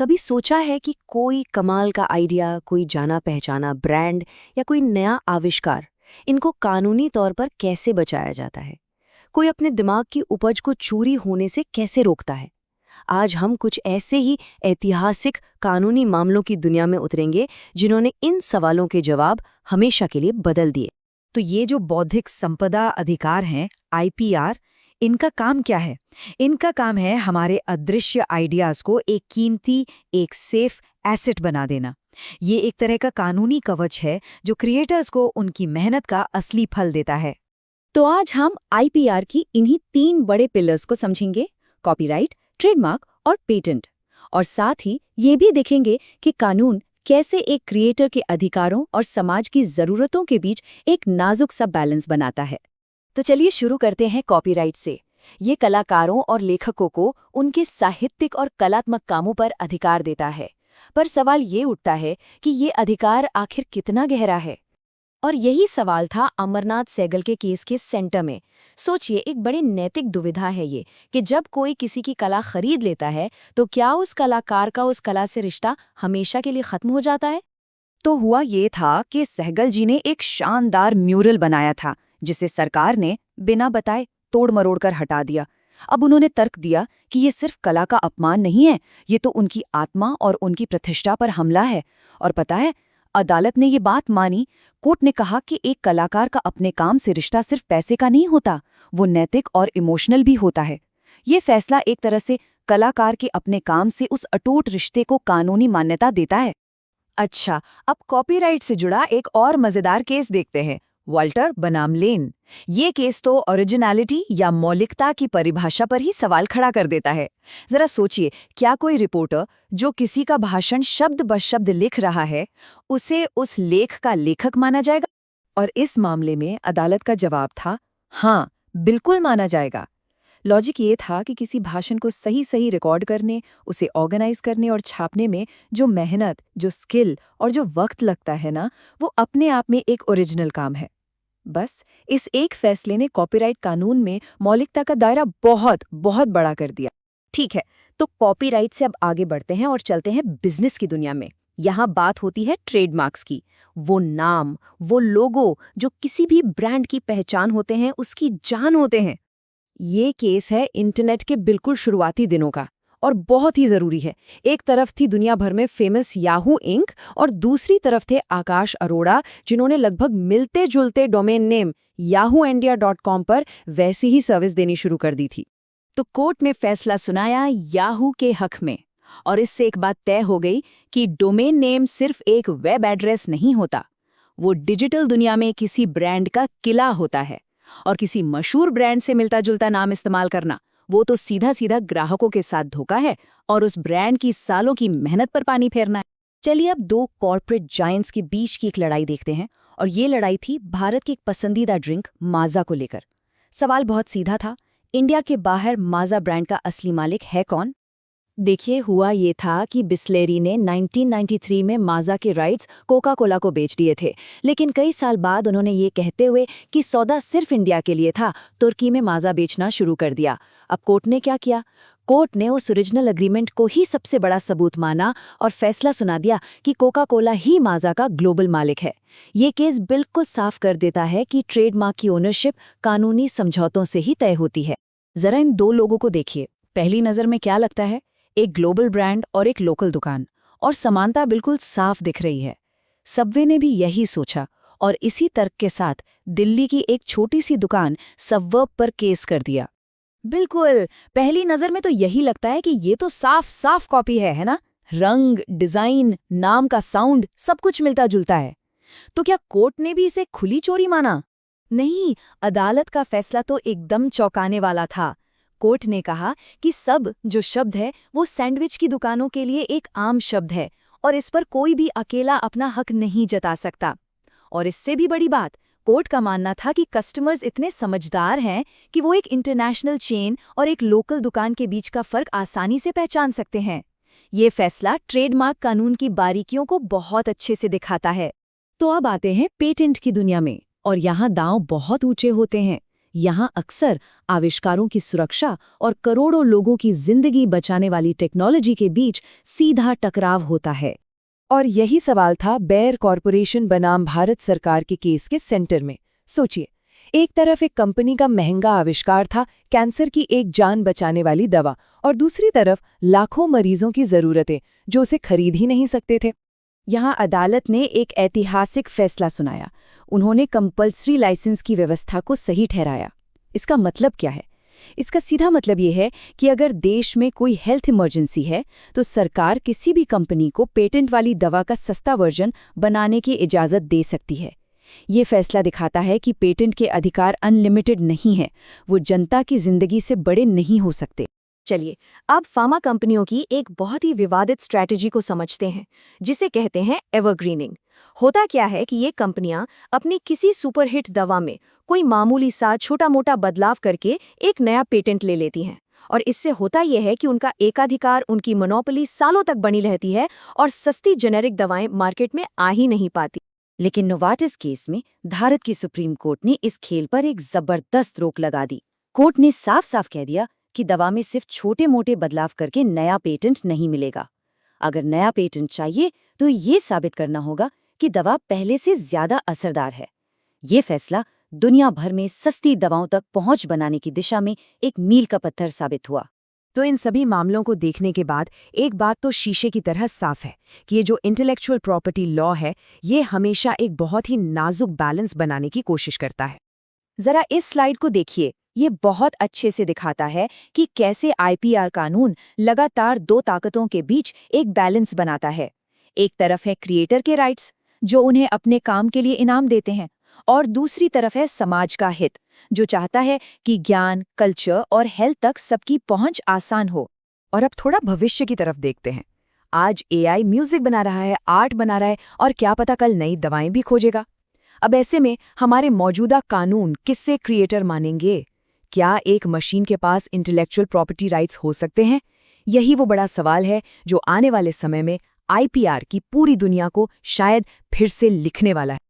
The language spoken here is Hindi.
कभी सोचा है कि कोई कमाल का आइडिया, कोई जाना पहचाना ब्रांड या कोई नया आविष्कार, इनको कानूनी तौर पर कैसे बचाया जाता है? कोई अपने दिमाग की उपज को चोरी होने से कैसे रोकता है? आज हम कुछ ऐसे ही ऐतिहासिक कानूनी मामलों की दुनिया में उतरेंगे जिन्होंने इन सवालों के जवाब हमेशा के लिए बदल दिए। तो ये जो बौद्धिक संपदा अधिकार हैं, आईपीआर, इनका काम क्या है? इनका काम है हमारे अदृश्य आइडियाज को एक कीमती, एक सेफ एसेट बना देना। ये एक तरह का कानूनी कवच है जो क्रिएटर्स को उनकी मेहनत का असली फल देता है। तो आज हम आईपीआर की इन्हीं 3 बड़े पिलर्स को समझेंगे: कॉपीराइट, ट्रेडमार्क और पेटेंट। और साथ ही ये भी देखेंगे कि कानून कैसे एक क्रिएटर के अधिकारों और समाज की जरूरतों के बीच एक नाजुक सा बैलेंस बनाता है। तो चलिए शुरू करते हैं कॉपीराइट से। ये कलाकारों और लेखकों को उनके साहित्यिक और कलात्मक कामों पर अधिकार देता है। पर सवाल ये उठता है कि ये अधिकार आखिर कितना गहरा है? और यही सवाल था अमरनाथ सहगल के केस के सेंटर में। सोचिए, एक बड़ी नैतिक दुविधा है ये कि जब कोई किसी की कला खरीद लेता है तो क्या उस कलाकार का उस कला से रिश्ता हमेशा के लिए खत्म हो जाता है? तो हुआ ये था कि सहगल जी ने एक शानदार म्यूरल बनाया था जिसे सरकार ने बिना बताए तोड़ मरोड़ कर हटा दिया। अब उन्होंने तर्क दिया कि ये सिर्फ कला का अपमान नहीं है, ये तो उनकी आत्मा और उनकी प्रतिष्ठा पर हमला है। और पता है, अदालत ने ये बात मानी। कोर्ट ने कहा कि एक कलाकार का अपने काम से रिश्ता सिर्फ पैसे का नहीं होता, वो नैतिक और इमोशनल भी होता है। ये फैसला एक तरह से कलाकार के अपने काम से उस अटूट रिश्ते को कानूनी मान्यता देता है। अच्छा, अब कॉपीराइट से जुड़ा एक और मजेदार केस देखते हैं, वाल्टर बनाम लेन। ये केस तो ओरिजिनलिटी या मौलिकता की परिभाषा पर ही सवाल खड़ा कर देता है। जरा सोचिए, क्या कोई रिपोर्टर जो किसी का भाषण शब्द ब शब्द लिख रहा है, उसे उस लेख का लेखक माना जाएगा? और इस मामले में अदालत का जवाब था, हाँ, बिल्कुल माना जाएगा। लॉजिक ये था कि किसी भाषण को सही सही रिकॉर्ड करने, उसे ऑर्गेनाइज करने और छापने में जो मेहनत, जो स्किल और जो वक्त लगता है ना, वो अपने आप में एक ओरिजिनल काम है। बस इस एक फैसले ने कॉपीराइट कानून में मौलिकता का दायरा बहुत बहुत बड़ा कर दिया। ठीक है, तो कॉपीराइट से अब आगे बढ़ते हैं और चलते हैं बिजनेस की दुनिया में। यहाँ बात होती है ट्रेडमार्क्स की। वो नाम, वो लोगो जो किसी भी ब्रांड की पहचान होते हैं, उसकी जान होते हैं। ये केस है इंटरनेट के बिल्कुल शुरुआती दिनों का और बहुत ही जरूरी है। एक तरफ थी दुनिया भर में फेमस याहू इंक और दूसरी तरफ थे आकाश अरोड़ा, जिन्होंने लगभग मिलते जुलते डोमेन नेम yahooindia.com पर वैसी ही सर्विस देनी शुरू कर दी थी। तो कोर्ट ने फैसला सुनाया याहू के हक में, और इससे एक बात तय हो गई कि डोमेन नेम सिर्फ एक वेब एड्रेस नहीं होता, वो डिजिटल दुनिया में किसी ब्रांड का किला होता है। और किसी मशहूर ब्रांड से मिलता जुलता नाम इस्तेमाल करना, वो तो सीधा सीधा ग्राहकों के साथ धोखा है और उस ब्रांड की सालों की मेहनत पर पानी फेरना है। चलिए अब 2 कॉर्पोरेट जायंट्स के बीच की एक लड़ाई देखते हैं, और ये लड़ाई थी भारत की एक पसंदीदा ड्रिंक माजा को लेकर। सवाल बहुत सीधा था, इंडिया के बाहर माजा ब्रांड का असली मालिक है कौन? देखिए, हुआ ये था कि बिस्लेरी ने 1993 में माजा के राइट्स कोका कोला को बेच दिए थे, लेकिन कई साल बाद उन्होंने ये कहते हुए कि सौदा सिर्फ इंडिया के लिए था, तुर्की में माजा बेचना शुरू कर दिया। अब कोर्ट ने क्या किया? कोर्ट ने उस ओरिजिनल एग्रीमेंट को ही सबसे बड़ा सबूत माना और फैसला सुना दिया कि कोका कोला ही माजा का ग्लोबल मालिक है। ये केस बिल्कुल साफ कर देता है कि ट्रेडमार्क की ओनरशिप कानूनी समझौतों से ही तय होती है। जरा इन 2 लोगों को देखिए, पहली नज़र में क्या लगता है? एक ग्लोबल ब्रांड और एक लोकल दुकान, और समानता बिल्कुल साफ दिख रही है। सबवे ने भी यही सोचा और इसी तर्क के साथ दिल्ली की एक छोटी सी दुकान सबवर्ब पर केस कर दिया। बिल्कुल, पहली नज़र में तो यही लगता है कि ये तो साफ साफ कॉपी है ना? रंग, डिजाइन, नाम का साउंड, सब कुछ मिलता जुलता है। तो क्या कोर्ट ने भी इसे खुली चोरी माना? नहीं, अदालत का फैसला तो एकदम चौंकाने वाला था। कोर्ट ने कहा कि सब जो शब्द है वो सैंडविच की दुकानों के लिए एक आम शब्द है और इस पर कोई भी अकेला अपना हक नहीं जता सकता। और इससे भी बड़ी बात, कोर्ट का मानना था कि कस्टमर्स इतने समझदार हैं कि वो एक इंटरनेशनल चेन और एक लोकल दुकान के बीच का फर्क आसानी से पहचान सकते हैं। ये फैसला ट्रेडमार्क कानून की बारीकियों को बहुत अच्छे से दिखाता है। तो अब आते हैं पेटेंट की दुनिया में, और यहाँ दांव बहुत ऊंचे होते हैं। यहाँ अक्सर आविष्कारों की सुरक्षा और करोड़ों लोगों की जिंदगी बचाने वाली टेक्नोलॉजी के बीच सीधा टकराव होता है। और यही सवाल था बेयर कॉरपोरेशन बनाम भारत सरकार के केस के सेंटर में। सोचिए, एक तरफ एक कंपनी का महंगा आविष्कार था, कैंसर की एक जान बचाने वाली दवा, और दूसरी तरफ लाखों मरीजों की जरूरतें जो उसे खरीद ही नहीं सकते थे। यहाँ अदालत ने एक ऐतिहासिक फैसला सुनाया। उन्होंने कंपल्सरी लाइसेंस की व्यवस्था को सही ठहराया। इसका मतलब क्या है? इसका सीधा मतलब ये है कि अगर देश में कोई हेल्थ इमरजेंसी है तो सरकार किसी भी कंपनी को पेटेंट वाली दवा का सस्ता वर्जन बनाने की इजाज़त दे सकती है। ये फैसला दिखाता है कि पेटेंट के अधिकार अनलिमिटेड नहीं है, वो जनता की जिंदगी से बड़े नहीं हो सकते। चलिए, अब फार्मा कंपनियों की एक बहुत ही विवादित स्ट्रैटेजी को समझते हैं, जिसे कहते हैं एवरग्रीनिंग। होता क्या है कि ये कंपनियां अपनी किसी सुपरहिट दवा में कोई मामूली सा छोटा-मोटा बदलाव करके एक नया पेटेंट ले लेती हैं, और इससे होता यह है कि उनका एकाधिकार, उनकी मोनोपोली सालों तक बनी रहती है और सस्ती जेनेरिक दवाएं मार्केट में आ ही नहीं पाती। लेकिन नोवार्टिस केस में भारत की सुप्रीम कोर्ट ने इस खेल पर एक जबरदस्त रोक लगा दी। कोर्ट ने साफ साफ कह दिया कि दवा में सिर्फ छोटे-मोटे बदलाव करके नया पेटेंट नहीं मिलेगा। अगर नया पेटेंट चाहिए तो ये साबित करना होगा कि दवा पहले से ज्यादा असरदार है। ये फैसला दुनिया भर में सस्ती दवाओं तक पहुंच बनाने की दिशा में एक मील का पत्थर साबित हुआ। तो इन सभी मामलों को देखने के बाद एक बात तो शीशे की तरह साफ है कि ये जो इंटेलेक्चुअल प्रॉपर्टी लॉ है, ये हमेशा एक बहुत ही नाजुक बैलेंस बनाने की कोशिश करता है। जरा इस स्लाइड को देखिए, ये बहुत अच्छे से दिखाता है कि कैसे आईपीआर कानून लगातार दो ताकतों के बीच एक बैलेंस बनाता है। एक तरफ है क्रिएटर के राइट्स, जो उन्हें अपने काम के लिए इनाम देते हैं, और दूसरी तरफ है समाज का हित, जो चाहता है कि ज्ञान, कल्चर और हेल्थ तक सबकी पहुंच आसान हो। और अब थोड़ा भविष्य की तरफ देखते हैं। आज एआई म्यूजिक बना रहा है, आर्ट बना रहा है, और क्या पता कल नई दवाएं भी खोजेगा। अब ऐसे में हमारे मौजूदा कानून किससे क्रिएटर मानेंगे? क्या एक मशीन के पास इंटेलेक्चुअल प्रॉपर्टी राइट्स हो सकते हैं? यही वो बड़ा सवाल है जो आने वाले समय में आईपीआर की पूरी दुनिया को शायद फिर से लिखने वाला है।